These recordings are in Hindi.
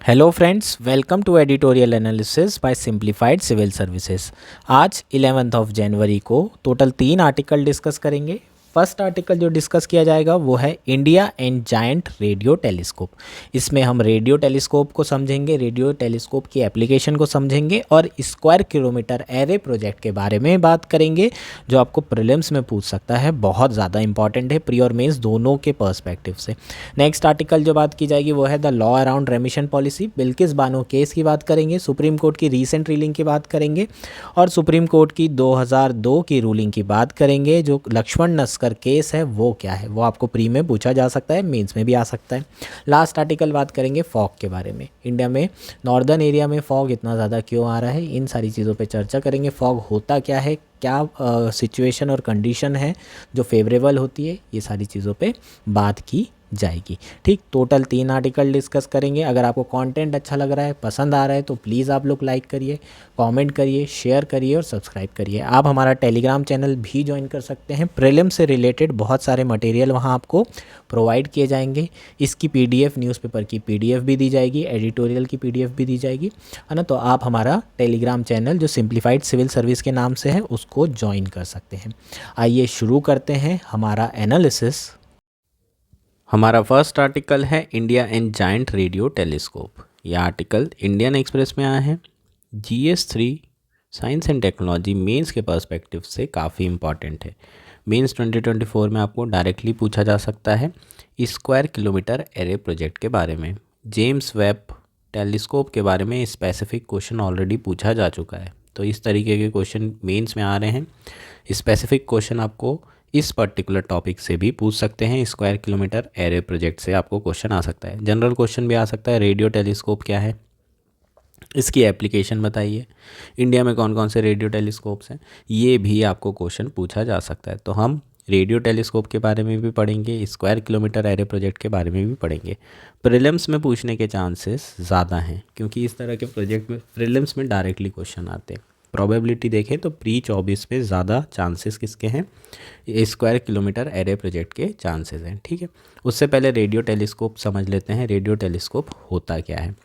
Hello friends, welcome to editorial analysis by simplified civil services. आज 11 जनवरी को टोटल 3 आर्टिकल डिस्कस करेंगे। फर्स्ट आर्टिकल जो डिस्कस किया जाएगा वो है India and giant radio telescope. इसमें हम रेडियो टेलीस्कोप को समझेंगे, रेडियो टेलीस्कोप की एप्लीकेशन को समझेंगे और स्क्वायर किलोमीटर एरे प्रोजेक्ट के बारे में बात करेंगे, जो आपको प्रीलिम्स में पूछ सकता है। बहुत ज़्यादा इंपॉर्टेंट है, प्री और मेंस दोनों के पर्सपेक्टिव से। नेक्स्ट आर्टिकल जो बात की जाएगी वो है the law around remission policy. Bilkis Bano case की बात करेंगे, सुप्रीम कोर्ट की रीसेंट रूलिंग की बात करेंगे और सुप्रीम कोर्ट की 2002 की रूलिंग की बात करेंगे। जो लक्ष्मण नस्कर केस है वो क्या है, वो आपको प्री में पूछा जा सकता है, मेंस में भी आ सकता है। लास्ट आर्टिकल बात करेंगे फॉग के बारे में। इंडिया में नॉर्दर्न एरिया में फॉग इतना ज़्यादा क्यों आ रहा है, इन सारी चीज़ों पे चर्चा करेंगे। फॉग होता क्या है, क्या सिचुएशन और कंडीशन है जो फेवरेबल होती है, ये सारी चीज़ों पे बात की जाएगी। ठीक, टोटल 3 आर्टिकल डिस्कस करेंगे। अगर आपको कंटेंट अच्छा लग रहा है, पसंद आ रहा है, तो प्लीज़ आप लोग लाइक करिए, कमेंट करिए, शेयर करिए और सब्सक्राइब करिए। आप हमारा टेलीग्राम चैनल भी ज्वाइन कर सकते हैं। प्रीलिम से रिलेटेड बहुत सारे मटेरियल वहाँ आपको प्रोवाइड किए जाएंगे। इसकी पीडीएफ, न्यूज़पेपर की पीडीएफ भी दी जाएगी, एडिटोरियल की पीडीएफ भी दी जाएगी, है ना। तो आप हमारा टेलीग्राम चैनल जो सिंप्लीफाइड सिविल सर्विस के नाम से है उसको ज्वाइन कर सकते हैं। आइए शुरू करते हैं हमारा एनालिसिस। हमारा फर्स्ट आर्टिकल है India and giant radio telescope. यह आर्टिकल इंडियन एक्सप्रेस में आया है। GS3 science and technology mains के पर्सपेक्टिव से काफ़ी इंपॉर्टेंट है। मेंस 2024 में आपको डायरेक्टली पूछा जा सकता है स्क्वायर किलोमीटर एरे प्रोजेक्ट के बारे में। जेम्स वेब टेलीस्कोप के बारे में स्पेसिफिक क्वेश्चन ऑलरेडी पूछा जा चुका है, तो इस तरीके के क्वेश्चन मेंस में आ रहे हैं। स्पेसिफिक क्वेश्चन आपको इस पर्टिकुलर टॉपिक से भी पूछ सकते हैं। स्क्वायर किलोमीटर एरे प्रोजेक्ट से आपको क्वेश्चन आ सकता है। जनरल क्वेश्चन भी आ सकता है, रेडियो टेलीस्कोप क्या है, इसकी एप्लीकेशन बताइए, इंडिया में कौन कौन से रेडियो टेलीस्कोप्स हैं, ये भी आपको क्वेश्चन पूछा जा सकता है। तो हम रेडियो टेलीस्कोप के बारे में भी पढ़ेंगे, स्क्वायर किलोमीटर एरे प्रोजेक्ट के बारे में भी पढ़ेंगे। प्रीलिम्स में पूछने के चांसेस ज़्यादा हैं, क्योंकि इस तरह के प्रोजेक्ट में प्रीलिम्स में डायरेक्टली क्वेश्चन आते हैं। प्रोबेबिलिटी देखें तो प्री 24 में ज़्यादा चांसेस किसके हैं, स्क्वायर किलोमीटर एरे प्रोजेक्ट के चांसेस हैं। ठीक है, उससे पहले रेडियो टेलीस्कोप समझ लेते हैं। रेडियो टेलीस्कोप होता क्या है।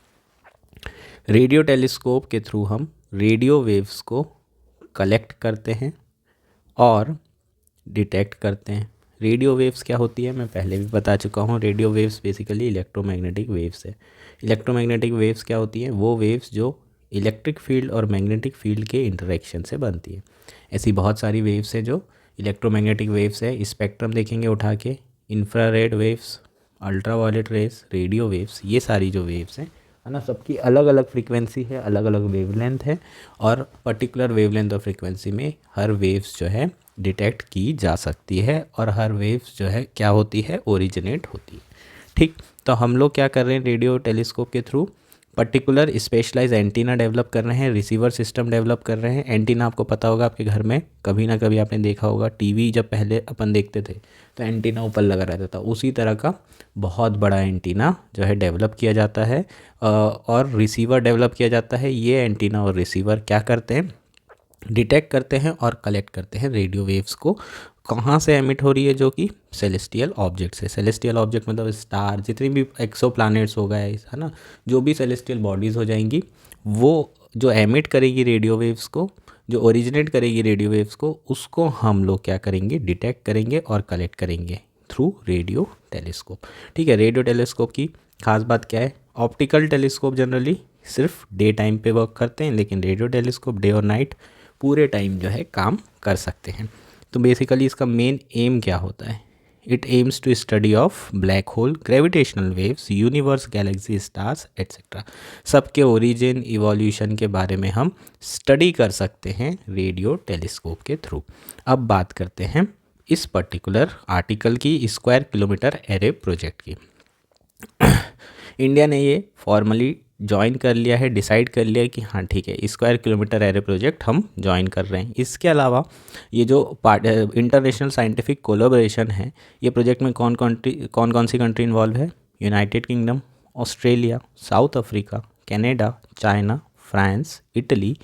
रेडियो टेलीस्कोप के थ्रू हम रेडियो वेव्स को कलेक्ट करते हैं और डिटेक्ट करते हैं। रेडियो वेव्स क्या होती है मैं पहले भी बता चुका हूँ। Radio waves basically electromagnetic waves है। इलेक्ट्रोमैग्नेटिक वेव्स क्या होती हैं, वो वेव्स जो इलेक्ट्रिक फील्ड और मैग्नेटिक फील्ड के इंटरेक्शन से बनती है। ऐसी बहुत सारी वेव्स है जो इलेक्ट्रोमैग्नेटिक वेव्स है। स्पेक्ट्रम देखेंगे उठा के, infrared waves, ultraviolet rays, radio waves, ये सारी जो वेव्स हैं, है ना, सबकी अलग अलग फ्रीक्वेंसी है, अलग अलग वेवलेंथ है और पर्टिकुलर वेवलेंथ और फ्रीक्वेंसी में हर वेव्स जो है डिटेक्ट की जा सकती है और हर वेव्स जो है क्या होती है, ओरिजिनेट होती है। ठीक, तो हम लोग क्या कर रहे हैं, रेडियो टेलीस्कोप के through particular specialise antenna develop कर रहे हैं, रिसीवर सिस्टम डेवलप कर रहे हैं। एंटीना आपको पता होगा, आपके घर में कभी ना कभी आपने देखा होगा, टीवी जब पहले अपन देखते थे तो एंटीना ऊपर लगा रहता था, उसी तरह का बहुत बड़ा एंटीना जो है डेवलप किया जाता है और रिसीवर डेवलप किया जाता है। ये एंटीना और रिसीवर क्या करते हैं, डिटेक्ट करते हैं और कलेक्ट करते हैं रेडियो वेव्स को। कहाँ से एमिट हो रही है, जो कि सेलेस्टियल ऑब्जेक्ट से। सेलेस्टियल ऑब्जेक्ट मतलब स्टार, जितनी भी एक्सो प्लैनेट्स हो गए, है ना, जो भी सेलेस्टियल बॉडीज़ हो जाएंगी, वो जो एमिट करेगी रेडियो वेव्स को, जो ओरिजिनेट करेगी रेडियो वेव्स को, उसको हम लोग क्या करेंगे, डिटेक्ट करेंगे और कलेक्ट करेंगे थ्रू रेडियो टेलीस्कोप। ठीक है, रेडियो टेलीस्कोप की खास बात क्या है, ऑप्टिकल टेलीस्कोप जनरली सिर्फ डे टाइम पे वर्क करते हैं, लेकिन रेडियो टेलीस्कोप डे और नाइट पूरे टाइम जो है काम कर सकते हैं। तो बेसिकली इसका मेन एम क्या होता है, it aims to study of black hole, gravitational waves, universe, galaxy, stars etcetera. सबके ओरिजिन, इवोल्यूशन के बारे में हम स्टडी कर सकते हैं रेडियो टेलीस्कोप के थ्रू। अब बात करते हैं इस पर्टिकुलर आर्टिकल की, स्क्वायर किलोमीटर एरे प्रोजेक्ट की। इंडिया ने ये फॉर्मली ज्वाइन कर लिया है, डिसाइड कर लिया है कि हाँ ठीक है, स्क्वायर किलोमीटर एरे प्रोजेक्ट हम ज्वाइन कर रहे हैं। इसके अलावा ये जो इंटरनेशनल साइंटिफिक कोलैबोरेशन है, ये प्रोजेक्ट में कौन कौन सी कंट्री इन्वॉल्व है, United kingdom, Australia, south Africa, Canada, China, France, Italy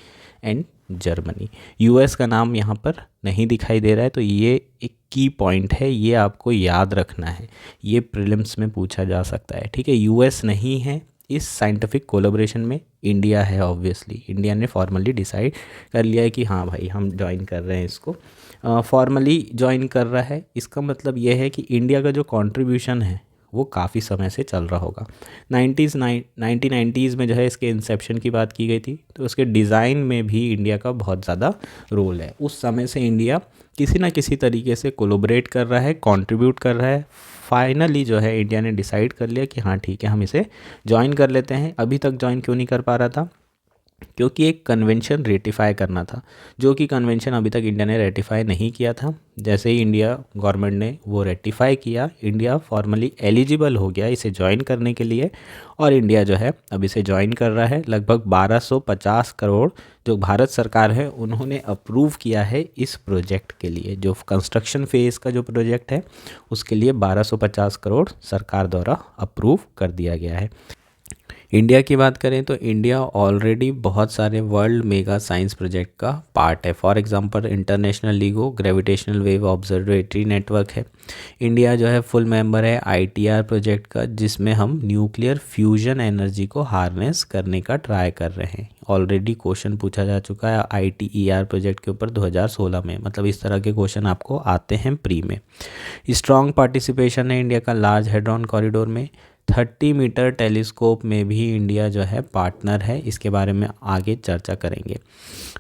and Germany. US का नाम यहाँ पर नहीं दिखाई दे रहा है, तो ये एक की पॉइंट है, ये आपको याद रखना है, ये प्रीलिम्स में पूछा जा सकता है। ठीक है, यूएस नहीं है, इस साइंटिफिक कोलैबोरेशन में इंडिया है। ऑब्वियसली इंडिया ने फॉर्मली डिसाइड कर लिया है कि हाँ भाई हम ज्वाइन कर रहे हैं इसको, फॉर्मली ज्वाइन कर रहा है। इसका मतलब यह है कि इंडिया का जो कंट्रीब्यूशन है वो काफ़ी समय से चल रहा होगा। 1990s में जो है इसके इंसेप्शन की बात की गई थी, तो उसके डिज़ाइन में भी इंडिया का बहुत ज़्यादा रोल है। उस समय से इंडिया किसी ना किसी तरीके से कोलैबोरेट कर रहा है, कंट्रीब्यूट कर रहा है। फाइनली जो है इंडिया ने डिसाइड कर लिया कि हाँ ठीक है हम इसे ज्वाइन कर लेते हैं। अभी तक ज्वाइन क्यों नहीं कर पा रहा था? क्योंकि एक कन्वेंशन रेटिफाई करना था, जो कि कन्वेंशन अभी तक इंडिया ने रेटिफाई नहीं किया था। जैसे ही इंडिया गवर्नमेंट ने वो रेटिफाई किया, इंडिया फॉर्मली एलिजिबल हो गया इसे ज्वाइन करने के लिए, और इंडिया जो है अब इसे ज्वाइन कर रहा है। लगभग 1250 करोड़ जो भारत सरकार है उन्होंने अप्रूव किया है इस प्रोजेक्ट के लिए। जो कंस्ट्रक्शन फेज़ का जो प्रोजेक्ट है उसके लिए 1250 करोड़ सरकार द्वारा अप्रूव कर दिया गया है। इंडिया की बात करें तो इंडिया ऑलरेडी बहुत सारे वर्ल्ड मेगा साइंस प्रोजेक्ट का पार्ट है। For example international LIGO gravitational wave observatory network है। इंडिया जो है फुल मेंबर है ITR प्रोजेक्ट का, जिसमें हम न्यूक्लियर फ्यूजन एनर्जी को हार्नेस करने का ट्राई कर रहे हैं। ऑलरेडी क्वेश्चन पूछा जा चुका है ITER प्रोजेक्ट के ऊपर 2016 में, मतलब इस तरह के क्वेश्चन आपको आते हैं प्री में। स्ट्रॉन्ग पार्टिसिपेशन है इंडिया का लार्ज हेड्रॉन कॉरिडोर में। 30 मीटर टेलीस्कोप में भी इंडिया जो है पार्टनर है। इसके बारे में आगे चर्चा करेंगे।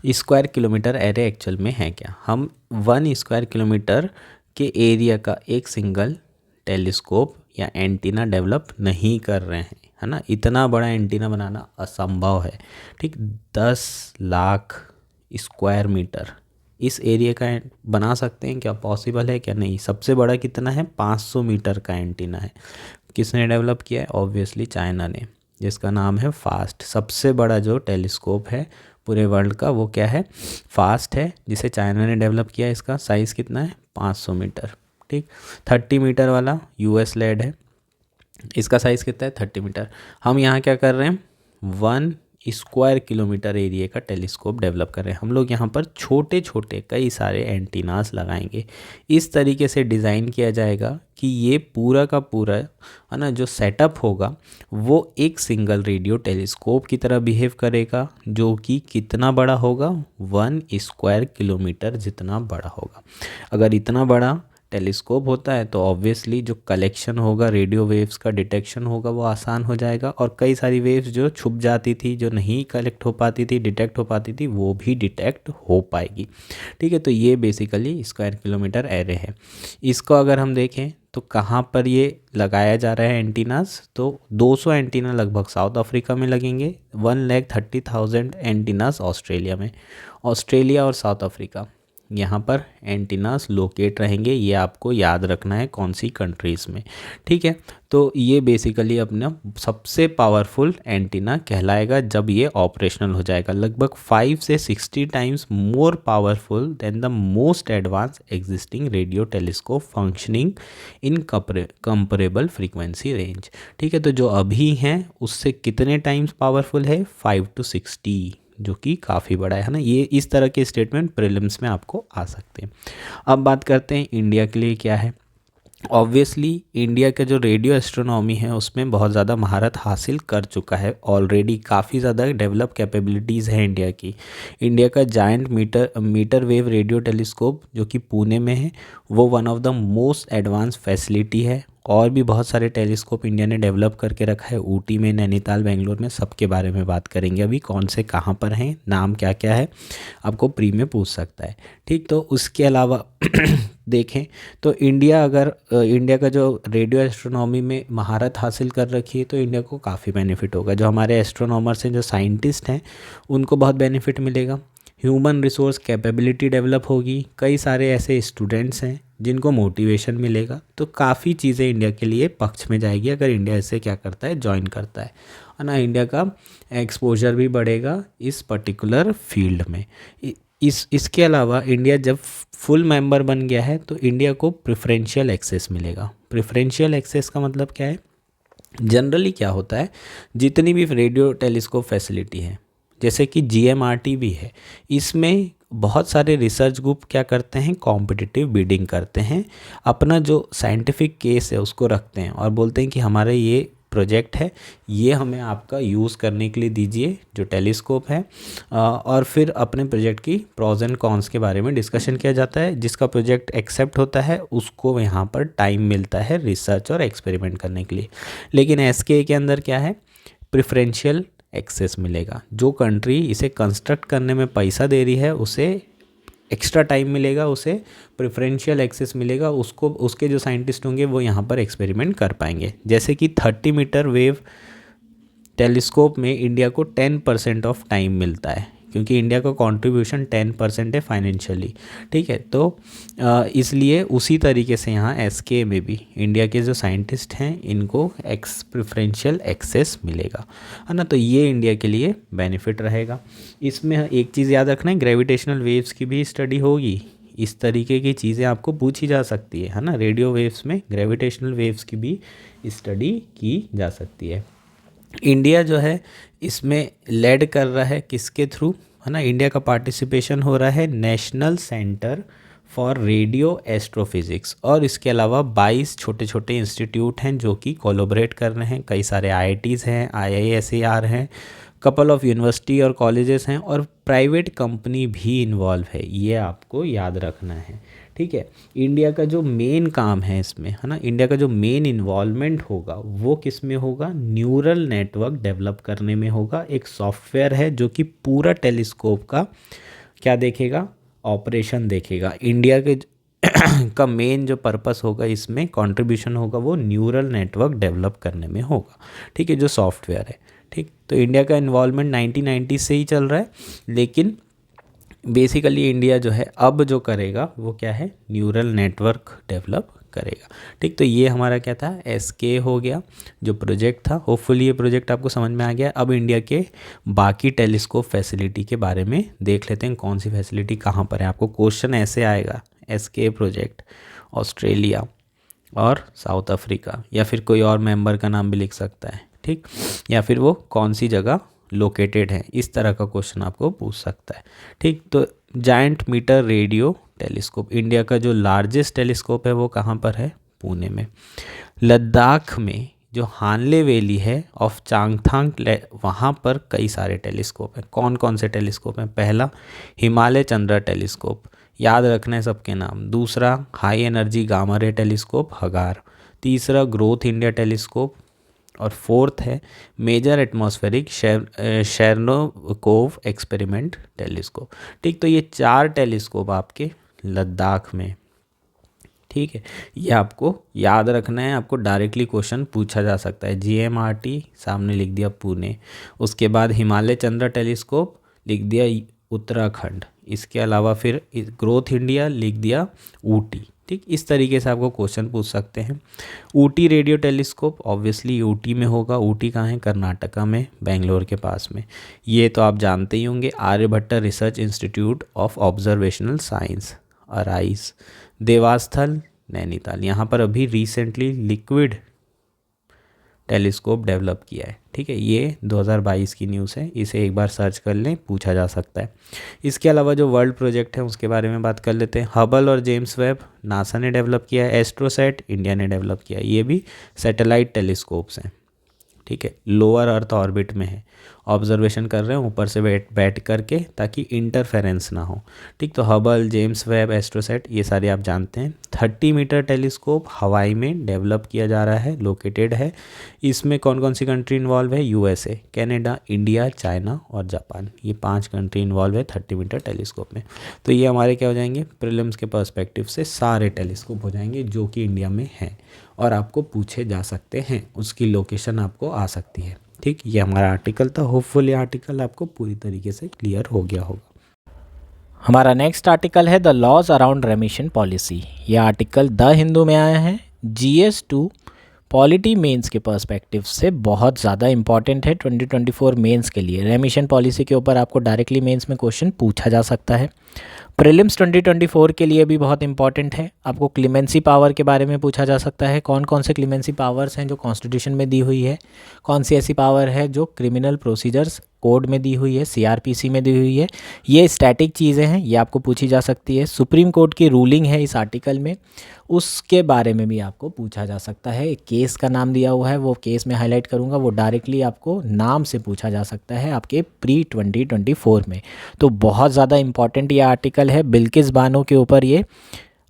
स्क्वायर किलोमीटर एरे एक्चुअल में है क्या? हम 1 स्क्वायर किलोमीटर के एरिया का एक सिंगल टेलीस्कोप या एंटीना डेवलप नहीं कर रहे हैं, है ना। इतना बड़ा एंटीना बनाना असंभव है, ठीक। 10 लाख स्क्वायर मीटर इस एरिया का बना सकते हैं क्या? पॉसिबल है क्या? नहीं। सबसे बड़ा कितना है? 500 मीटर का एंटीना है। किसने डेवलप किया है? ऑब्वियसली चाइना ने, जिसका नाम है फास्ट। सबसे बड़ा जो टेलीस्कोप है पूरे वर्ल्ड का वो क्या है? फास्ट है, जिसे चाइना ने डेवलप किया। इसका साइज़ कितना है? 500 मीटर, ठीक। 30 मीटर वाला US लेड है, इसका साइज़ कितना है? 30 मीटर। हम यहाँ क्या कर रहे हैं? 1 स्क्वायर किलोमीटर एरिया का टेलीस्कोप डेवलप कर रहे हैं। हम लोग यहाँ पर छोटे छोटे कई सारे एंटीनास लगाएंगे। इस तरीके से डिज़ाइन किया जाएगा कि ये पूरा का पूरा, है ना, जो सेटअप होगा वो एक सिंगल रेडियो टेलीस्कोप की तरह बिहेव करेगा, जो कि कितना बड़ा होगा? 1 स्क्वायर किलोमीटर जितना बड़ा होगा। अगर इतना बड़ा टेलीस्कोप होता है तो ऑब्वियसली जो कलेक्शन होगा, रेडियो वेव्स का डिटेक्शन होगा वो आसान हो जाएगा, और कई सारी वेव्स जो छुप जाती थी, जो नहीं कलेक्ट हो पाती थी, डिटेक्ट हो पाती थी, वो भी डिटेक्ट हो पाएगी, ठीक है। तो ये बेसिकली स्क्वायर किलोमीटर एरे है। इसको अगर हम देखें तो कहाँ पर ये लगाया जा रहा है एंटीनास, तो 200 एंटीना लगभग साउथ अफ्रीका में लगेंगे। 1,30,000 एंटीनास ऑस्ट्रेलिया में। ऑस्ट्रेलिया और साउथ अफ्रीका, यहाँ पर एंटीनास लोकेट रहेंगे। ये आपको याद रखना है कौन सी कंट्रीज़ में, ठीक है। तो ये बेसिकली अपना सबसे पावरफुल एंटीना कहलाएगा जब ये ऑपरेशनल हो जाएगा। लगभग 5 से 60 times more powerful than the most advance existing radio telescope functioning in comparable frequency range, ठीक है। तो जो अभी हैं उससे कितने टाइम्स पावरफुल है? 5 to 60, जो कि काफ़ी बड़ा है ना। ये इस तरह के स्टेटमेंट प्रीलिम्स में आपको आ सकते हैं। अब बात करते हैं इंडिया के लिए क्या है। ऑब्वियसली इंडिया का जो रेडियो एस्ट्रोनॉमी है उसमें बहुत ज़्यादा महारत हासिल कर चुका है ऑलरेडी। काफ़ी ज़्यादा डेवलप कैपेबिलिटीज़ है इंडिया की। इंडिया का giant metre wave radio telescope जो कि पुणे में है, वो one of the most advance facility है। और भी बहुत सारे टेलीस्कोप इंडिया ने डेवलप करके रखा है, ऊटी में, नैनीताल, बेंगलोर में। सबके बारे में बात करेंगे अभी, कौन से कहाँ पर हैं, नाम क्या क्या है, आपको प्री में पूछ सकता है, ठीक। तो उसके अलावा देखें तो इंडिया का जो रेडियो एस्ट्रोनॉमी में महारत हासिल कर रखी है तो इंडिया को काफ़ी बेनिफिट होगा। जो हमारे एस्ट्रोनॉमर्स हैं, जो साइंटिस्ट हैं, उनको बहुत बेनिफिट मिलेगा। ह्यूमन रिसोर्स कैपेबिलिटी डेवलप होगी। कई सारे ऐसे स्टूडेंट्स हैं जिनको मोटिवेशन मिलेगा। तो काफ़ी चीज़ें इंडिया के लिए पक्ष में जाएगी अगर इंडिया इसे क्या करता है, ज्वाइन करता है ना। इंडिया का एक्सपोजर भी बढ़ेगा इस पर्टिकुलर फील्ड में। इसके अलावा इंडिया जब फुल मेंबर बन गया है तो इंडिया को प्रेफरेंशियल एक्सेस मिलेगा। प्रेफरेंशियल एक्सेस का मतलब क्या है? जनरली क्या होता है, जितनी भी रेडियो टेलीस्कोप फैसिलिटी है, जैसे कि GMRT भी है, इसमें बहुत सारे रिसर्च ग्रुप क्या करते हैं, कॉम्पिटिटिव बिडिंग करते हैं। अपना जो साइंटिफिक केस है उसको रखते हैं और बोलते हैं कि हमारे ये प्रोजेक्ट है ये हमें आपका यूज़ करने के लिए दीजिए जो टेलीस्कोप है, और फिर अपने प्रोजेक्ट की प्रोज एंड कॉन्स के बारे में डिस्कशन किया जाता है। जिसका प्रोजेक्ट एक्सेप्ट होता है उसको यहाँ पर टाइम मिलता है रिसर्च और एक्सपेरिमेंट करने के लिए। लेकिन एसके के अंदर क्या है, प्रिफरेंशियल एक्सेस मिलेगा। जो कंट्री इसे कंस्ट्रक्ट करने में पैसा दे रही है उसे एक्स्ट्रा टाइम मिलेगा, उसे प्रेफरेंशियल एक्सेस मिलेगा, उसको उसके जो साइंटिस्ट होंगे वो यहाँ पर एक्सपेरिमेंट कर पाएंगे। जैसे कि 30 मीटर वेव टेलीस्कोप में इंडिया को 10% ऑफ टाइम मिलता है, क्योंकि इंडिया का कंट्रीब्यूशन 10% है फाइनेंशियली, ठीक है। तो इसलिए उसी तरीके से यहाँ एसके में भी इंडिया के जो साइंटिस्ट हैं इनको प्रेफरेंशियल एक्सेस मिलेगा, है ना। तो ये इंडिया के लिए बेनिफिट रहेगा। इसमें एक चीज़ याद रखना है, ग्रेविटेशनल वेव्स की भी स्टडी होगी। इस तरीके की चीज़ें आपको पूछी जा सकती है ना। रेडियो वेव्स में ग्रेविटेशनल वेव्स की भी स्टडी की जा सकती है। इंडिया जो है इसमें लेड कर रहा है किसके थ्रू, है ना। इंडिया का पार्टिसिपेशन हो रहा है national centre for radio astrophysics, और इसके अलावा 22 छोटे छोटे इंस्टीट्यूट हैं जो कि कोलैबोरेट कर रहे हैं। कई सारे IITs हैं, IISER हैं, कपल ऑफ यूनिवर्सिटी और कॉलेजेस हैं, और प्राइवेट कंपनी भी इन्वॉल्व है। ये आपको याद रखना है, ठीक है। इंडिया का जो मेन काम है इसमें, है ना, इंडिया का जो मेन इन्वॉल्वमेंट होगा वो किस में होगा, न्यूरल नेटवर्क डेवलप करने में होगा। एक सॉफ्टवेयर है जो कि पूरा टेलीस्कोप का क्या देखेगा, ऑपरेशन देखेगा। इंडिया के का मेन जो पर्पस होगा इसमें कंट्रीब्यूशन होगा वो न्यूरल नेटवर्क डेवलप करने में होगा, ठीक है, जो सॉफ्टवेयर है, ठीक। तो इंडिया का इन्वॉल्वमेंट 1990 से ही चल रहा है, लेकिन बेसिकली इंडिया जो है अब जो करेगा वो क्या है, न्यूरल नेटवर्क डेवलप करेगा, ठीक। तो ये हमारा क्या था, एसके हो गया जो प्रोजेक्ट था। होपफुली ये प्रोजेक्ट आपको समझ में आ गया। अब इंडिया के बाकी टेलीस्कोप फैसिलिटी के बारे में देख लेते हैं, कौन सी फैसिलिटी कहाँ पर है। आपको क्वेश्चन ऐसे आएगा, एसके प्रोजेक्ट ऑस्ट्रेलिया और साउथ अफ्रीका, या फिर कोई और मेंबर का नाम भी लिख सकता है, ठीक, या फिर वो कौन सी जगह लोकेटेड है, इस तरह का क्वेश्चन आपको पूछ सकता है, ठीक। तो giant metre radio telescope, India का जो लार्जेस्ट टेलीस्कोप है वो कहाँ पर है, पुणे में। लद्दाख में जो हानले वैली है ऑफ चांगथांग, वहाँ पर कई सारे टेलीस्कोप हैं। कौन कौन से टेलीस्कोप हैं, पहला हिमालय चंद्रा टेलीस्कोप, याद रखना है सबके नाम। दूसरा high energy gamma ray telescope हगार। तीसरा ग्रोथ इंडिया टेलीस्कोप, और फोर्थ है मेजर एटमॉस्फेरिक शेरनोकोव एक्सपेरिमेंट टेलीस्कोप, ठीक। तो ये 4 टेलीस्कोप आपके लद्दाख में, ठीक है। ये आपको याद रखना है, आपको डायरेक्टली क्वेश्चन पूछा जा सकता है। GMRT सामने लिख दिया पुणे, उसके बाद हिमालय चंद्रा टेलीस्कोप लिख दिया उत्तराखंड, इसके अलावा फिर ग्रोथ इंडिया लिख दिया ऊटी, ठीक। इस तरीके से आपको क्वेश्चन पूछ सकते हैं। Ooty radio telescope obviously Ooty में होगा। ऊटी कहाँ है, कर्नाटका में, बेंगलोर के पास में। ये तो आप जानते ही होंगे। Aryabhatta research institute of observational science ARIES, Devasthal Nainital, यहाँ पर अभी रिसेंटली लिक्विड टेलीस्कोप डेवलप किया है, ठीक है। ये 2022 की न्यूज़ है, इसे एक बार सर्च कर लें, पूछा जा सकता है। इसके अलावा जो वर्ल्ड प्रोजेक्ट है उसके बारे में बात कर लेते हैं। हबल और जेम्स वेब नासा ने डेवलप किया है। एस्ट्रोसैट इंडिया ने डेवलप किया है। ये भी सैटेलाइट टेलीस्कोप्स हैं, ठीक है। लोअर अर्थ ऑर्बिट में है, ऑब्जर्वेशन कर रहे हैं ऊपर से बैठ करके, ताकि इंटरफेरेंस ना हो, ठीक। तो हबल, जेम्स वेब, एस्ट्रोसैट ये सारे आप जानते हैं। 30 मीटर टेलीस्कोप हवाई में डेवलप किया जा रहा है, लोकेटेड है। इसमें कौन कौन सी कंट्री इन्वॉल्व है, USA, कनाडा, इंडिया, चाइना और जापान, ये 5 कंट्री इन्वॉल्व है 30 मीटर टेलीस्कोप में। तो ये हमारे क्या हो जाएंगे, प्रीलिम्स के पर्सपेक्टिव से सारे टेलीस्कोप हो जाएंगे जो कि इंडिया में हैं और आपको पूछे जा सकते हैं, उसकी लोकेशन आपको आ सकती है, ठीक। ये हमारा आर्टिकल था। होपफुली आर्टिकल आपको पूरी तरीके से क्लियर हो गया होगा। हमारा नेक्स्ट आर्टिकल है the laws around remission policy. ये आर्टिकल द हिंदू में आया है। GS2 पॉलिटी मेंस के पर्सपेक्टिव से बहुत ज़्यादा इंपॉर्टेंट है 2024 मेंस के लिए। रेमिशन पॉलिसी के ऊपर आपको डायरेक्टली मेंस में क्वेश्चन पूछा जा सकता है। प्रीलिम्स 2024 के लिए भी बहुत इंपॉर्टेंट है। आपको क्लीमेंसी पावर के बारे में पूछा जा सकता है। कौन कौन से क्लीमेंसी पावर्स हैं जो कॉन्स्टिट्यूशन में दी हुई है, कौन सी ऐसी पावर है जो क्रिमिनल प्रोसीजर्स कोड में दी हुई है, सीआरपीसी में दी हुई है। ये स्टैटिक चीज़ें हैं, ये आपको पूछी जा सकती है। सुप्रीम कोर्ट की रूलिंग है इस आर्टिकल में, उसके बारे में भी आपको पूछा जा सकता है। एक केस का नाम दिया हुआ है, वो केस में हाईलाइट करूँगा, वो डायरेक्टली आपको नाम से पूछा जा सकता है आपके प्री 2024 में। तो बहुत ज़्यादा इंपॉर्टेंट ये आर्टिकल है। बिल्किस बानो के ऊपर ये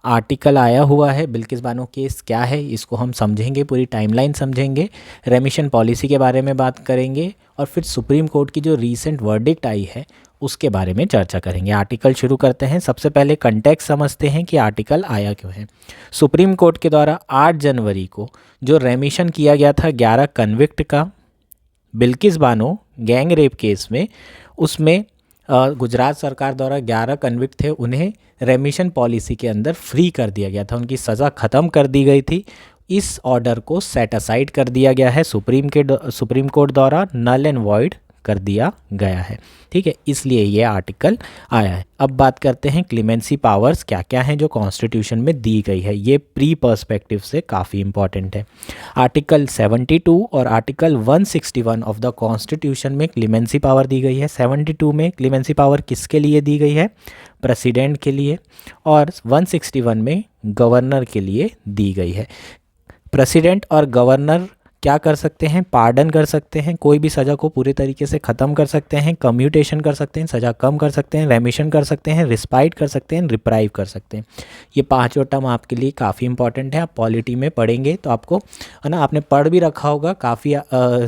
आर्टिकल आया हुआ है। बिल्किस बानो केस क्या है इसको हम समझेंगे, पूरी टाइमलाइन समझेंगे, रेमिशन पॉलिसी के बारे में बात करेंगे, और फिर सुप्रीम कोर्ट की जो रीसेंट वर्डिक्ट आई है उसके बारे में चर्चा करेंगे। आर्टिकल शुरू करते हैं। सबसे पहले कंटेक्स्ट समझते हैं कि आर्टिकल आया क्यों है। सुप्रीम कोर्ट के द्वारा 8 जनवरी को जो रेमिशन किया गया था 11 कन्विक्ट का Bilkis Bano gang rape case में, उसमें गुजरात सरकार द्वारा 11 कन्विक्ट थे, उन्हें रेमिशन पॉलिसी के अंदर फ्री कर दिया गया था, उनकी सज़ा ख़त्म कर दी गई थी। इस ऑर्डर को सेट असाइड कर दिया गया है सुप्रीम कोर्ट द्वारा, नल एंड वॉइड कर दिया गया है। ठीक है, इसलिए ये आर्टिकल आया है। अब बात करते हैं क्लीमेंसी पावर्स क्या क्या हैं जो कॉन्स्टिट्यूशन में दी गई है। ये प्री पर्सपेक्टिव से काफ़ी इंपॉर्टेंट है। आर्टिकल 72 और आर्टिकल 161 ऑफ द कॉन्स्टिट्यूशन में क्लीमेंसी पावर दी गई है। 72 में क्लीमेंसी पावर किसके लिए दी गई है? प्रेसिडेंट के लिए, और 161 में गवर्नर के लिए दी गई है। प्रेसिडेंट और गवर्नर क्या कर सकते हैं? पार्डन कर सकते हैं, कोई भी सज़ा को पूरे तरीके से ख़त्म कर सकते हैं, कम्यूटेशन कर सकते हैं, सज़ा कम कर सकते हैं, रेमिशन कर सकते हैं, रिस्पाइट कर सकते हैं, रिप्राइव कर सकते हैं। ये पांचों टर्म आपके लिए काफ़ी इंपॉर्टेंट है। आप पॉलिटी में पढ़ेंगे तो आपको, है ना, आपने पढ़ भी रखा होगा, काफ़ी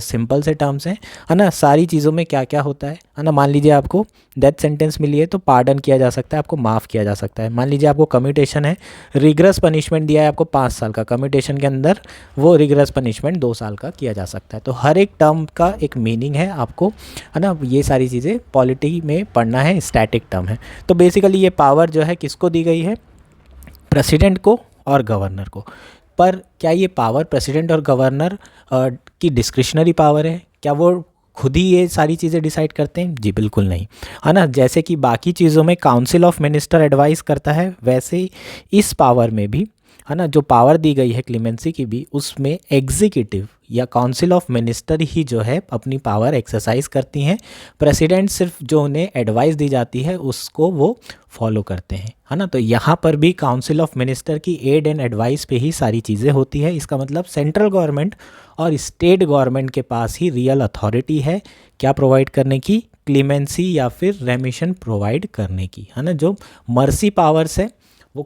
सिंपल से टर्म्स हैं, है ना, सारी चीज़ों में क्या क्या होता है ना। मान लीजिए आपको डेथ सेंटेंस मिली है तो पार्डन किया जा सकता है, आपको माफ़ किया जा सकता है। मान लीजिए आपको कम्यूटेशन है, रिग्रेस पनिशमेंट दिया है आपको 5 साल का, कम्यूटेशन के अंदर वो रिग्रेस पनिशमेंट 2 साल का किया जा सकता है। तो हर एक टर्म का एक मीनिंग है आपको, है ना, ये सारी चीज़ें पॉलिटी में पढ़ना है, स्टैटिक टर्म है। तो बेसिकली ये पावर जो है किसको दी गई है? प्रेसिडेंट को और गवर्नर को। पर क्या ये पावर प्रेसिडेंट और गवर्नर की डिस्क्रिशनरी पावर है? क्या वो खुद ही ये सारी चीज़ें डिसाइड करते हैं? जी बिल्कुल नहीं, है ना। जैसे कि बाकी चीज़ों में काउंसिल ऑफ मिनिस्टर एडवाइस करता है, वैसे ही इस पावर में भी, है ना, जो पावर दी गई है क्लीमेंसी की भी, उसमें एग्जीक्यूटिव या काउंसिल ऑफ मिनिस्टर ही जो है अपनी पावर एक्सरसाइज करती हैं। प्रेसिडेंट सिर्फ जो उन्हें एडवाइस दी जाती है उसको वो फॉलो करते हैं, है ना। तो यहाँ पर भी काउंसिल ऑफ मिनिस्टर की एड एंड एडवाइस पे ही सारी चीज़ें होती है। इसका मतलब सेंट्रल गवर्नमेंट और स्टेट गवर्नमेंट के पास ही रियल अथॉरिटी है क्या प्रोवाइड करने की? क्लीमेंसी या फिर रेमिशन प्रोवाइड करने की, है ना। जो मर्सी पावर्स है वो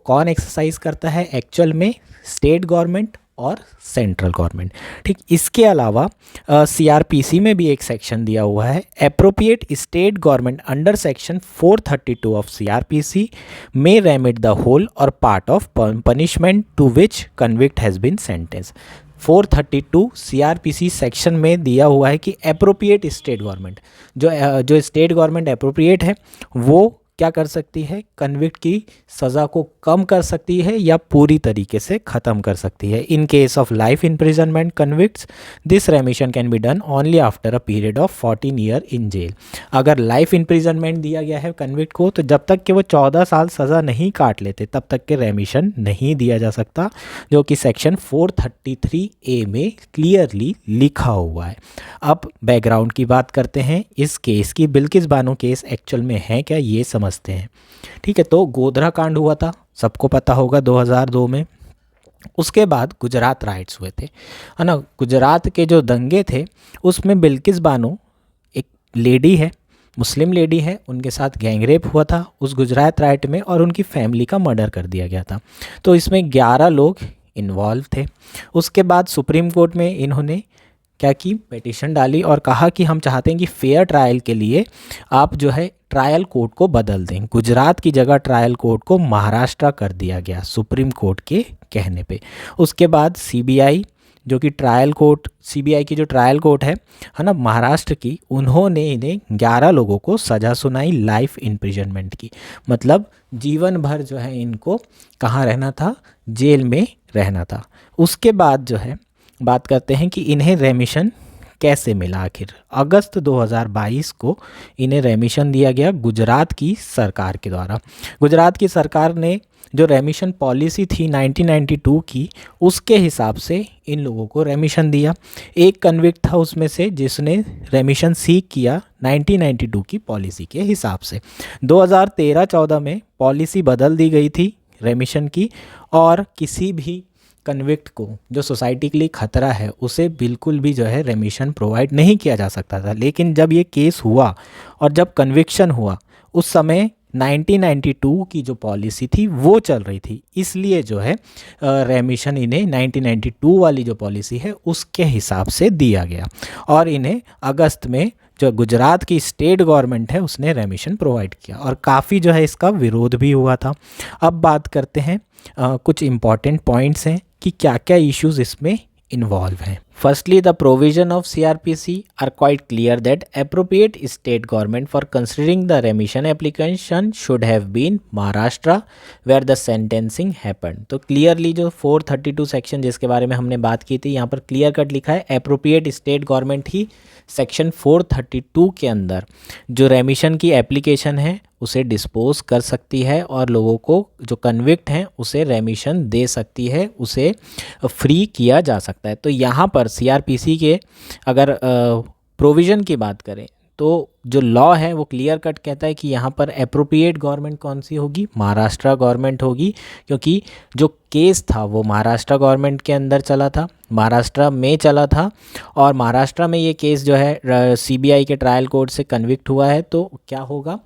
कौन एक्सरसाइज करता है एक्चुअल में? स्टेट गवर्नमेंट और सेंट्रल गवर्नमेंट। ठीक, इसके अलावा सीआरपीसी में भी एक सेक्शन दिया हुआ है, appropriate state government under section 432 of CrPC may remit the whole or part of punishment to which convict has been sentence. 432 CrPC section में दिया हुआ है कि एप्रोप्रिएट स्टेट गवर्नमेंट, जो स्टेट गवर्नमेंट एप्रोप्रिएट है वो क्या कर सकती है? कन्विक्ट की सज़ा को कम कर सकती है या पूरी तरीके से ख़त्म कर सकती है। In case of life imprisonment convicts this remission can be done only after a period of 14 year in jail. अगर लाइफ इम्प्रिजनमेंट दिया गया है कन्विक्ट को, तो जब तक कि वो 14 साल सज़ा नहीं काट लेते तब तक के रेमिशन नहीं दिया जा सकता, जो कि सेक्शन 433A में क्लियरली लिखा हुआ है। अब बैकग्राउंड की बात करते हैं इस केस की। बिल्किस बानो केस एक्चुअल में है क्या, ये समझते हैं। ठीक है, तो गोधरा कांड हुआ था, सबको पता होगा, 2002 में। उसके बाद गुजरात राइट्स हुए थे, है ना। गुजरात के जो दंगे थे उसमें बिल्किस बानो एक लेडी है, मुस्लिम लेडी है, उनके साथ गैंगरेप हुआ था उस गुजरात राइट में, और उनकी फैमिली का मर्डर कर दिया गया था। तो इसमें 11 लोग इन्वॉल्व थे। उसके बाद सुप्रीम कोर्ट में इन्होंने क्या की? पिटीशन डाली और कहा कि हम चाहते हैं कि फेयर ट्रायल के लिए आप जो है ट्रायल कोर्ट को बदल दें। गुजरात की जगह ट्रायल कोर्ट को महाराष्ट्र कर दिया गया सुप्रीम कोर्ट के कहने पे। उसके बाद सीबीआई, जो कि ट्रायल कोर्ट, सीबीआई की जो ट्रायल कोर्ट है ना महाराष्ट्र की, उन्होंने इन्हें 11 लोगों को सज़ा सुनाई लाइफ इम्प्रिजनमेंट की। मतलब जीवन भर जो है इनको कहाँ रहना था? जेल में रहना था। उसके बाद जो है बात करते हैं कि इन्हें रेमिशन कैसे मिला आखिर? अगस्त 2022 को इन्हें रेमिशन दिया गया गुजरात की सरकार के द्वारा। गुजरात की सरकार ने जो रेमिशन पॉलिसी थी 1992 की, उसके हिसाब से इन लोगों को रेमिशन दिया। एक कन्विक्ट था उसमें से जिसने रेमिशन सीक किया 1992 की पॉलिसी के हिसाब से। 2013-14 में पॉलिसी बदल दी गई थी रेमिशन की, और किसी भी कन्विक्ट को जो सोसाइटी के लिए खतरा है उसे बिल्कुल भी जो है रेमिशन प्रोवाइड नहीं किया जा सकता था। लेकिन जब ये केस हुआ और जब कन्विक्शन हुआ, उस समय 1992 की जो पॉलिसी थी वो चल रही थी, इसलिए जो है रेमिशन इन्हें 1992 वाली जो पॉलिसी है उसके हिसाब से दिया गया, और इन्हें अगस्त में जो गुजरात की स्टेट गवर्नमेंट है उसने रेमिशन प्रोवाइड किया, और काफ़ी जो है इसका विरोध भी हुआ था। अब बात करते हैं कुछ इम्पॉर्टेंट पॉइंट्स हैं कि क्या क्या इश्यूज इसमें इन्वॉल्व हैं। Firstly, the provision of CRPC are quite clear that appropriate state government for considering the remission application should have been Maharashtra, where the sentencing happened. तो clearly जो 432 सेक्शन जिसके बारे में हमने बात की थी, यहाँ पर क्लियर कट लिखा है appropriate state government ही सेक्शन 432 के अंदर जो रेमिशन की एप्लीकेशन है उसे डिस्पोज कर सकती है, और लोगों को जो कन्विक्ट हैं उसे रेमिशन दे सकती है, उसे फ्री किया जा सकता है। तो यहाँ पर सीआरपीसी के अगर प्रोविज़न की बात करें तो जो लॉ है वो क्लियर कट कहता है कि यहाँ पर एप्रोप्रिएट गवर्नमेंट कौन सी होगी? महाराष्ट्र गवर्नमेंट होगी, क्योंकि जो केस था वो महाराष्ट्र गवर्नमेंट के अंदर चला था, महाराष्ट्र में चला था, और महाराष्ट्र में ये केस जो है सीबीआई के ट्रायल कोर्ट से कन्विक्ट हुआ है। तो क्या होगा,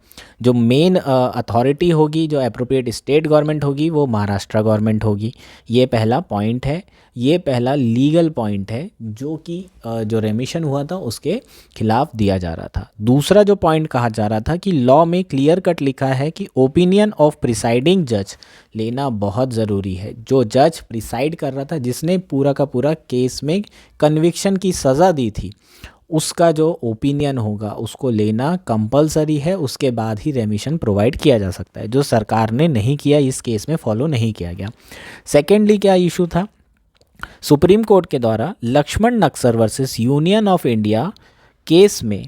जो मेन अथॉरिटी होगी, जो एप्रोप्रिएट स्टेट गवर्नमेंट होगी, वो महाराष्ट्र गवर्नमेंट होगी। ये पहला पॉइंट है, ये पहला लीगल पॉइंट है जो कि जो रेमिशन हुआ था उसके खिलाफ दिया जा रहा था। दूसरा जो पॉइंट कहा जा रहा था कि लॉ में क्लियर कट लिखा है कि ओपिनियन ऑफ प्रिसाइडिंग जज लेना बहुत ज़रूरी है। जो जज प्रिसाइड कर रहा था, जिसने पूरा का पूरा केस में कन्विक्शन की सज़ा दी थी, उसका जो ओपिनियन होगा उसको लेना कंपलसरी है, उसके बाद ही रेमिशन प्रोवाइड किया जा सकता है, जो सरकार ने नहीं किया, इस केस में फॉलो नहीं किया गया। सेकेंडली क्या इशू था, सुप्रीम कोर्ट के द्वारा Laxman Naskar versus union of India case में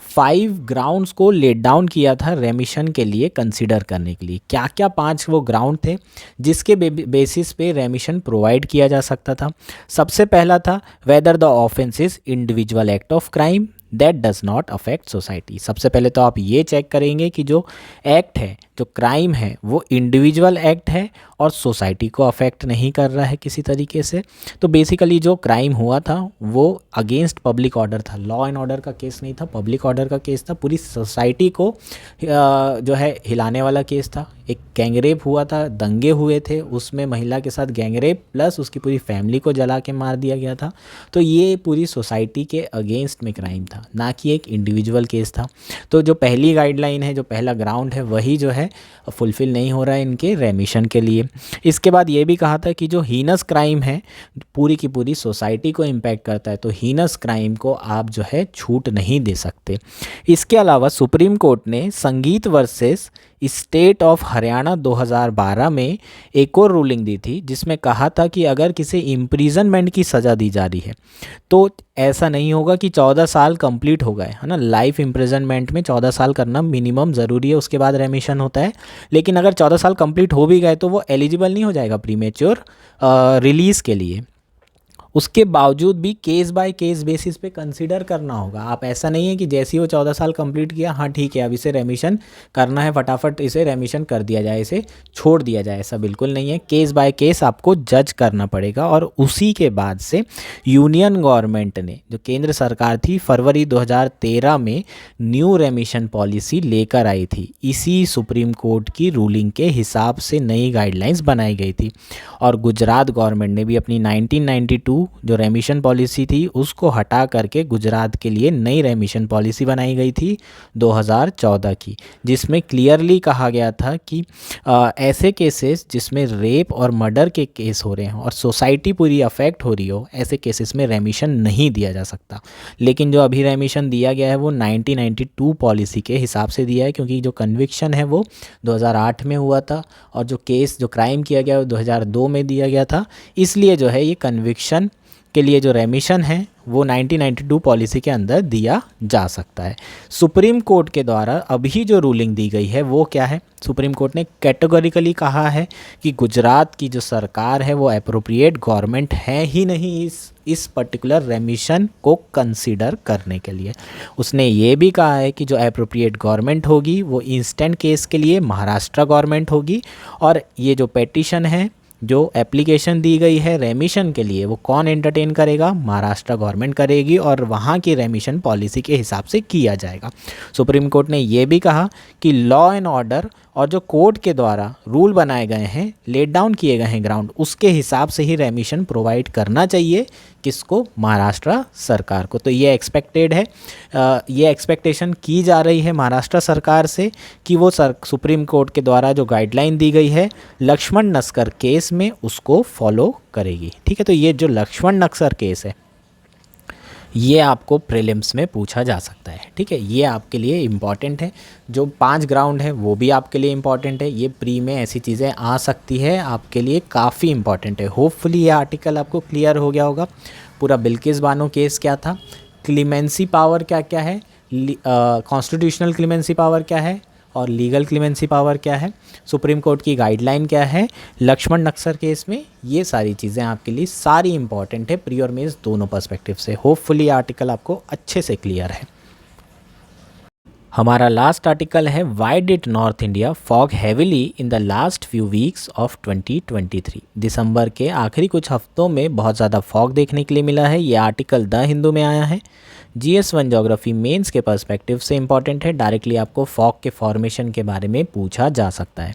5 ग्राउंड्स को लेट डाउन किया था रेमिशन के लिए कंसीडर करने के लिए। क्या क्या 5 वो ग्राउंड थे जिसके बेसिस पे रेमिशन प्रोवाइड किया जा सकता था? सबसे पहला था whether the offence is individual act of crime that does not affect society. सबसे पहले तो आप ये चेक करेंगे कि जो एक्ट है, जो क्राइम है, वो इंडिविजुअल एक्ट है और सोसाइटी को अफेक्ट नहीं कर रहा है किसी तरीके से। तो बेसिकली जो क्राइम हुआ था वो अगेंस्ट पब्लिक ऑर्डर था, लॉ एंड ऑर्डर का केस नहीं था, पब्लिक ऑर्डर का केस था, पूरी सोसाइटी को जो है हिलाने वाला केस था। एक गैंगरेप हुआ था, दंगे हुए थे, उसमें महिला के साथ गैंगरेप प्लस उसकी पूरी फैमिली को जला के मार दिया गया था। तो ये पूरी सोसाइटी के अगेंस्ट में क्राइम था, ना कि एक इंडिविजुअल केस था। तो जो पहली गाइडलाइन है, जो पहला ग्राउंड है, वही जो है फुलफ़िल नहीं हो रहा है इनके रेमिशन के लिए। इसके बाद ये भी कहा था कि जो हीनस क्राइम है पूरी की पूरी सोसाइटी को इम्पैक्ट करता है, तो हीनस क्राइम को आप जो है छूट नहीं दे सकते। इसके अलावा सुप्रीम कोर्ट ने संगीत वर्सेस स्टेट ऑफ हरियाणा 2012 में एक और रूलिंग दी थी, जिसमें कहा था कि अगर किसी इम्प्रिजनमेंट की सज़ा दी जा रही है तो ऐसा नहीं होगा कि 14 साल कंप्लीट हो गए, है ना। लाइफ इम्प्रिजनमेंट में 14 साल करना मिनिमम ज़रूरी है, उसके बाद रेमिशन होता है। लेकिन अगर 14 साल कंप्लीट हो भी गए तो वो एलिजिबल नहीं हो जाएगा प्रीमेच्योर रिलीज़ के लिए। उसके बावजूद भी केस बाय केस बेसिस पे कंसीडर करना होगा। आप ऐसा नहीं है कि जैसे ही वो 14 साल कंप्लीट किया, हाँ ठीक है अब इसे रेमिशन करना है, फटाफट इसे रेमिशन कर दिया जाए, इसे छोड़ दिया जाए, ऐसा बिल्कुल नहीं है। केस बाय केस आपको जज करना पड़ेगा। और उसी के बाद से यूनियन गवर्नमेंट ने, जो केंद्र सरकार थी, फरवरी 2013 में न्यू रेमिशन पॉलिसी लेकर आई थी। इसी सुप्रीम कोर्ट की रूलिंग के हिसाब से नई गाइडलाइंस बनाई गई थी। और गुजरात गवर्नमेंट ने भी अपनी 1992 जो रेमिशन पॉलिसी थी उसको हटा करके गुजरात के लिए नई रेमिशन पॉलिसी बनाई गई थी 2014 की, जिसमें क्लियरली कहा गया था कि ऐसे केसेस जिसमें रेप और मर्डर के केस हो रहे हैं और सोसाइटी पूरी अफेक्ट हो रही हो, ऐसे केसेस में रेमिशन नहीं दिया जा सकता। लेकिन जो अभी रेमिशन दिया गया है वो 1992 पॉलिसी के हिसाब से दिया है, क्योंकि जो कन्विक्शन है वो 2008 में हुआ था और जो केस, जो क्राइम किया गया वो 2002 में दिया गया था। इसलिए जो है ये कन्विक्शन के लिए जो रेमिशन है वो 1992 पॉलिसी के अंदर दिया जा सकता है। सुप्रीम कोर्ट के द्वारा अभी जो रूलिंग दी गई है वो क्या है? सुप्रीम कोर्ट ने कैटेगोरिकली कहा है कि गुजरात की जो सरकार है वो अप्रोप्रिएट गवर्नमेंट है ही नहीं इस पर्टिकुलर रेमिशन को कंसीडर करने के लिए। उसने ये भी कहा है कि जो अप्रोप्रिएट गवर्नमेंट होगी वो इंस्टेंट केस के लिए महाराष्ट्र गवर्नमेंट होगी, और ये जो पेटिशन है, जो एप्लीकेशन दी गई है रेमिशन के लिए, वो कौन एंटरटेन करेगा? महाराष्ट्र गवर्नमेंट करेगी, और वहाँ की रेमिशन पॉलिसी के हिसाब से किया जाएगा। सुप्रीम कोर्ट ने ये भी कहा कि लॉ एंड ऑर्डर और जो कोर्ट के द्वारा रूल बनाए गए हैं, लेट डाउन किए गए हैं ग्राउंड, उसके हिसाब से ही रेमिशन प्रोवाइड करना चाहिए। किसको? महाराष्ट्र सरकार को। तो ये एक्सपेक्टेड है, ये एक्सपेक्टेशन की जा रही है महाराष्ट्र सरकार से कि वो सुप्रीम कोर्ट के द्वारा जो गाइडलाइन दी गई है लक्ष्मण नस्कर केस में उसको फॉलो करेगी। ठीक है, तो ये जो लक्ष्मण नस्कर केस है ये आपको प्रीलिम्स में पूछा जा सकता है। ठीक है, ये आपके लिए इम्पॉर्टेंट है। जो 5 ग्राउंड है वो भी आपके लिए इम्पॉर्टेंट है। ये प्री में ऐसी चीज़ें आ सकती है, आपके लिए काफ़ी इम्पॉर्टेंट है। होपफुली ये आर्टिकल आपको क्लियर हो गया होगा। पूरा बिल्किस बानो केस क्या था, क्लीमेंसी पावर क्या क्या है, कॉन्स्टिट्यूशनल क्लीमेंसी पावर क्या है, और लीगल क्लीमेंसी पावर क्या है, सुप्रीम कोर्ट की गाइडलाइन क्या है लक्ष्मण नस्कर केस में, ये सारी चीज़ें आपके लिए सारी इंपॉर्टेंट है प्री और मेंस दोनों पर्सपेक्टिव से। होपफुली आर्टिकल आपको अच्छे से क्लियर है। हमारा लास्ट आर्टिकल है why did north India fog heavily in the last few weeks of 2023। दिसंबर के आखिरी कुछ हफ्तों में बहुत ज़्यादा फॉग देखने के लिए मिला है। ये आर्टिकल द हिंदू में आया है। GS1 ज्योग्राफी मेंस के पर्सपेक्टिव से इंपॉर्टेंट है। डायरेक्टली आपको फॉग के फॉर्मेशन के बारे में पूछा जा सकता है।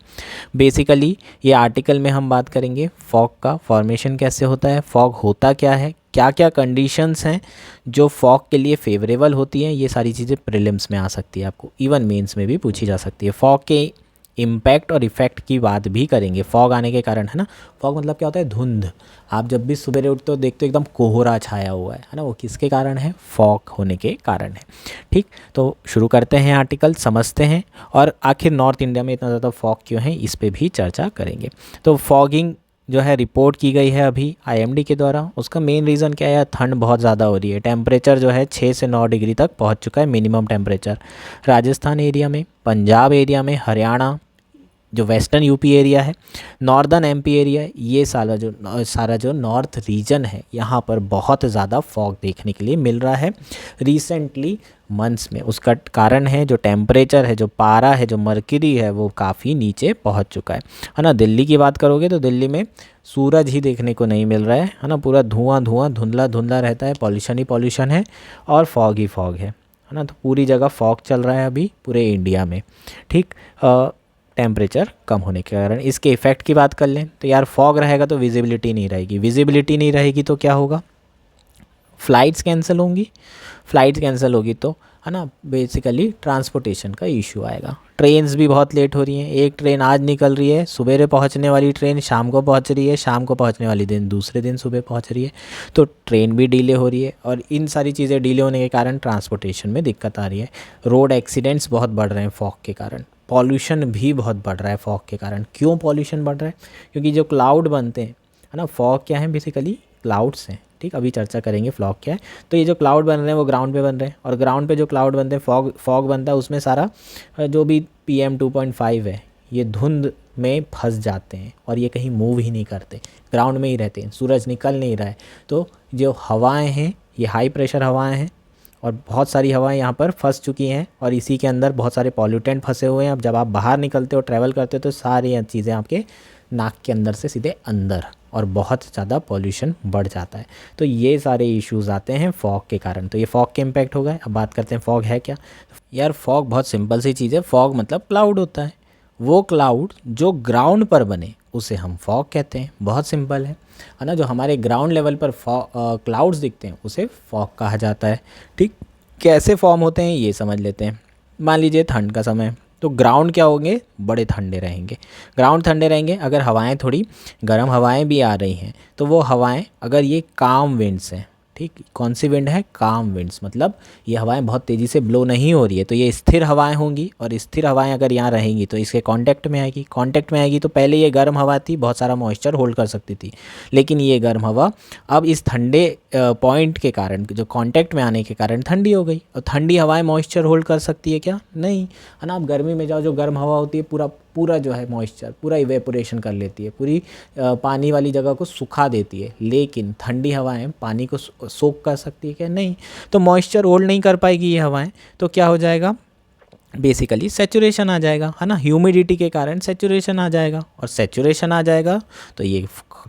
बेसिकली ये आर्टिकल में हम बात करेंगे फॉग का फॉर्मेशन कैसे होता है, फॉग होता क्या है, क्या क्या कंडीशंस हैं जो फॉग के लिए फेवरेबल होती हैं। ये सारी चीज़ें प्रीलिम्स में आ सकती है, आपको इवन मेंस में भी पूछी जा सकती है। फॉग के इम्पैक्ट और इफ़ेक्ट की बात भी करेंगे। फॉग आने के कारण, है ना, फॉग मतलब क्या होता है? धुंध। आप जब भी सुबह उठते हो देखते हो एकदम कोहरा छाया हुआ है ना, वो किसके कारण है? फॉग होने के कारण है। ठीक, तो शुरू करते हैं आर्टिकल, समझते हैं, और आखिर नॉर्थ इंडिया में इतना ज़्यादा फॉग क्यों है इस पर भी चर्चा करेंगे। तो फॉगिंग जो है रिपोर्ट की गई है अभी IMD के द्वारा। उसका मेन रीज़न क्या है? ठंड बहुत ज़्यादा हो रही है। टेम्परेचर जो है 6 से 9 डिग्री तक पहुंच चुका है मिनिमम टेम्परेचर। राजस्थान एरिया में, पंजाब एरिया में, हरियाणा, जो वेस्टर्न यूपी एरिया है, नॉर्दर्न MP एरिया है, ये सारा जो नॉर्थ रीजन है यहाँ पर बहुत ज़्यादा फॉग देखने के लिए मिल रहा है रिसेंटली मंथ्स में। उसका कारण है जो टेम्परेचर है, जो पारा है, जो मर्क्यूरी है, वो काफ़ी नीचे पहुँच चुका है ना। दिल्ली की बात करोगे तो दिल्ली में सूरज ही देखने को नहीं मिल रहा है ना, पूरा धुआं धुंधला धुंधला रहता है, पॉल्यूशन ही पॉल्यूशन है, और फॉग ही फॉग है ना। तो पूरी जगह फॉग चल रहा है अभी पूरे इंडिया में। ठीक, टेम्परेचर कम होने के कारण। इसके इफ़ेक्ट की बात कर लें तो यार फॉग रहेगा तो विजिबिलिटी नहीं रहेगी, विजिबिलिटी नहीं रहेगी तो क्या होगा? फ़्लाइट्स कैंसिल होंगी, फ़्लाइट्स कैंसिल होगी तो, है ना, बेसिकली ट्रांसपोर्टेशन का इशू आएगा। ट्रेन्स भी बहुत लेट हो रही हैं। एक ट्रेन आज निकल रही है, सुबह पहुंचने वाली ट्रेन शाम को पहुंच रही है, शाम को पहुंचने वाली दिन दूसरे दिन सुबह पहुंच रही है, तो ट्रेन भी डिले हो रही है, और इन सारी चीज़ें डिले होने के कारण ट्रांसपोर्टेशन में दिक्कत आ रही है। रोड एक्सीडेंट्स बहुत बढ़ रहे हैं फॉग के कारण। पॉल्यूशन भी बहुत बढ़ रहा है फॉग के कारण। क्यों पॉल्यूशन बढ़ रहा है? क्योंकि जो क्लाउड बनते हैं, है ना, फॉग क्या है? बेसिकली क्लाउड्स हैं। ठीक, अभी चर्चा करेंगे फॉग क्या है। तो ये जो क्लाउड बन रहे हैं वो ग्राउंड पे बन रहे हैं, और ग्राउंड पे जो क्लाउड बनते हैं, फॉग बनता है, उसमें सारा जो भी PM 2.5 है ये धुंध में फंस जाते हैं, और ये कहीं मूव ही नहीं करते, ग्राउंड में ही रहते हैं। सूरज निकल नहीं रहा है, तो जो हवाएँ हैं ये हाई प्रेशर हवाएँ हैं, और बहुत सारी हवाएं यहाँ पर फंस चुकी हैं, और इसी के अंदर बहुत सारे पॉल्यूटेंट फंसे हुए हैं। अब जब आप बाहर निकलते हो, ट्रैवल करते हो, तो सारी चीज़ें आपके नाक के अंदर से सीधे अंदर, और बहुत ज़्यादा पॉल्यूशन बढ़ जाता है। तो ये सारे इश्यूज़ आते हैं फॉग के कारण। तो ये फॉग के इम्पैक्ट हो गए। अब बात करते हैं फॉग है क्या। यार फॉग बहुत सिंपल सी चीज़ है। फॉग मतलब क्लाउड होता है, वो क्लाउड जो ग्राउंड पर बने उसे हम फॉग कहते हैं। बहुत सिंपल है ना। जो हमारे ग्राउंड लेवल पर क्लाउड्स दिखते हैं उसे फॉग कहा जाता है। ठीक, कैसे फॉर्म होते हैं ये समझ लेते हैं। मान लीजिए ठंड का समय, तो ग्राउंड क्या होंगे? बड़े ठंडे रहेंगे। ग्राउंड ठंडे रहेंगे। अगर हवाएं थोड़ी गर्म हवाएं भी आ रही हैं, तो वो हवाएं, अगर ये काम विंड्स हैं, ठीक, कौन सी विंड है? काम विंड्स, मतलब ये हवाएं बहुत तेज़ी से ब्लो नहीं हो रही है, तो ये स्थिर हवाएं होंगी, और स्थिर हवाएं अगर यहाँ रहेंगी तो इसके कांटेक्ट में आएगी। तो पहले ये गर्म हवा थी, बहुत सारा मॉइस्चर होल्ड कर सकती थी, लेकिन ये गर्म हवा अब इस ठंडे पॉइंट के कारण, जो कांटेक्ट में आने के कारण ठंडी हो गई। और ठंडी हवाएं मॉइस्चर होल्ड कर सकती है क्या? नहीं, है ना। आप गर्मी में जाओ, जो गर्म हवा होती है पूरा जो है मॉइस्चर पूरा इवेपोरेशन कर लेती है, पूरी पानी वाली जगह को सुखा देती है। लेकिन ठंडी हवाएं पानी को सोख कर सकती है क्या? नहीं। तो मॉइस्चर होल्ड नहीं कर पाएगी ये हवाएं, तो क्या हो जाएगा? बेसिकली सैचुरेशन आ जाएगा, है ना। ह्यूमिडिटी के कारण सैचुरेशन आ जाएगा, और सैचुरेशन आ जाएगा तो ये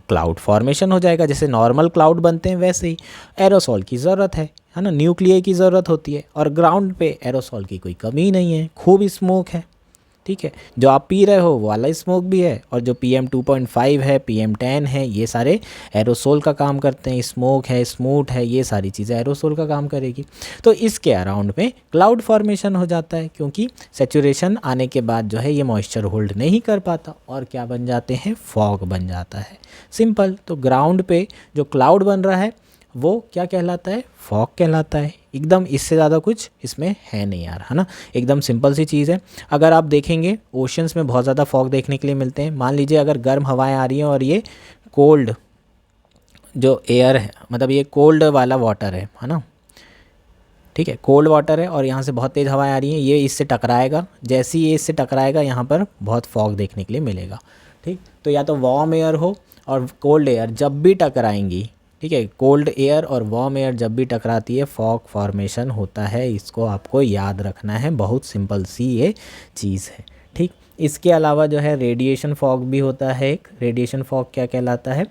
क्लाउड फॉर्मेशन हो जाएगा। जैसे नॉर्मल क्लाउड बनते हैं वैसे ही एरोसॉल की ज़रूरत है ना, न्यूक्लियर की ज़रूरत होती है। और ग्राउंड पे एरोसॉल की कोई कमी नहीं है, खूब स्मोक है, ठीक है। जो आप पी रहे हो वो वाला स्मोक भी है, और जो PM 2.5 है, PM10 है, ये सारे एरोसोल का काम करते हैं। स्मोक है, स्मूथ है, ये सारी चीज़ें एरोसोल का काम करेगी। तो इसके अराउंड में क्लाउड फॉर्मेशन हो जाता है, क्योंकि सैचुरेशन आने के बाद जो है ये मॉइस्चर होल्ड नहीं कर पाता, और क्या बन जाते हैं? फॉग बन जाता है। सिंपल। तो ग्राउंड पे जो क्लाउड बन रहा है वो क्या कहलाता है? फॉग कहलाता है। एकदम, इससे ज़्यादा कुछ इसमें है नहीं यार, है ना। एकदम सिंपल सी चीज़ है। अगर आप देखेंगे ओशंस में बहुत ज़्यादा फॉग देखने के लिए मिलते हैं। मान लीजिए अगर गर्म हवाएं आ रही हैं और ये कोल्ड जो एयर है, मतलब ये कोल्ड वाला वाटर है ना, ठीक है, कोल्ड वाटर है, और यहाँ से बहुत तेज़ हवाएं आ रही हैं, ये इससे टकराएगा। जैसे ही ये इससे टकराएगा यहाँ पर बहुत फॉग देखने के लिए मिलेगा, ठीक। तो या तो वार्म एयर हो और कोल्ड एयर जब भी टकराएंगी, ठीक है, कोल्ड एयर और वार्म एयर जब भी टकराती है फॉग फॉर्मेशन होता है। इसको आपको याद रखना है, बहुत सिंपल सी ये चीज़ है, ठीक। इसके अलावा जो है रेडिएशन फॉग भी होता है एक। रेडिएशन फॉग क्या कहलाता है?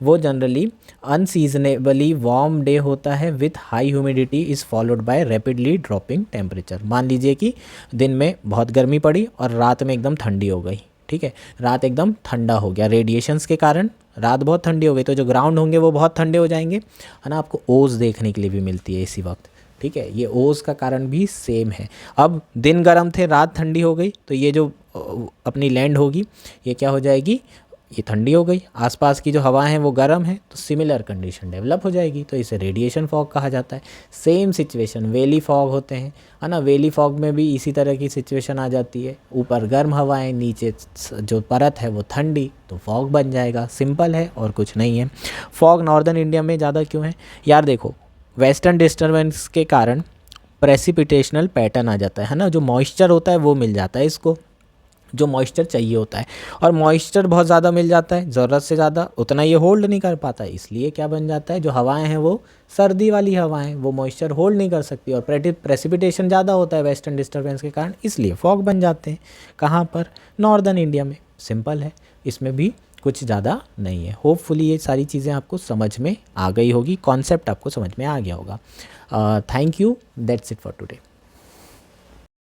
वो जनरली अनसीजनेबली वार्म डे होता है with high humidity is followed by rapidly dropping temperature. मान लीजिए कि दिन में बहुत गर्मी पड़ी और रात में एकदम ठंडी हो गई, ठीक है, रात एकदम ठंडा हो गया रेडिएशंस के कारण, रात बहुत ठंडी हो गई, तो जो ग्राउंड होंगे वो बहुत ठंडे हो जाएंगे, है ना। आपको ओस देखने के लिए भी मिलती है इसी वक्त, ठीक है। ये ओस का कारण भी सेम है। अब दिन गर्म थे, रात ठंडी हो गई, तो ये जो अपनी लैंड होगी ये क्या हो जाएगी? ये ठंडी हो गई। आसपास की जो हवा है वो गर्म है, तो सिमिलर कंडीशन डेवलप हो जाएगी, तो इसे रेडिएशन फॉग कहा जाता है। सेम सिचुएशन वेली फॉग होते हैं, है ना। वेली फॉग में भी इसी तरह की सिचुएशन आ जाती है, ऊपर गर्म हवाएं, नीचे जो परत है वो ठंडी, तो फॉग बन जाएगा। सिंपल है और कुछ नहीं है। फॉग नॉर्दर्न इंडिया में ज़्यादा क्यों है यार? देखो, वेस्टर्न डिस्टर्बेंस के कारण प्रेसिपिटेशनल पैटर्न आ जाता है ना, जो मॉइस्चर होता है वो मिल जाता है इसको, जो मॉइस्चर चाहिए होता है, और मॉइस्चर बहुत ज़्यादा मिल जाता है, ज़रूरत से ज़्यादा, उतना ये होल्ड नहीं कर पाता। इसलिए क्या बन जाता है? जो हवाएं हैं वो सर्दी वाली हवाएं, वो मॉइस्चर होल्ड नहीं कर सकती, और प्रेसिपिटेशन ज़्यादा होता है वेस्टर्न डिस्टर्बेंस के कारण, इसलिए फॉग बन जाते हैं। कहाँ पर? नॉर्दर्न इंडिया में। सिंपल है, इसमें भी कुछ ज़्यादा नहीं है। होपफुली ये सारी चीज़ें आपको समझ में आ गई होगी, कॉन्सेप्ट आपको समझ में आ गया होगा। Thank you, that's it for today.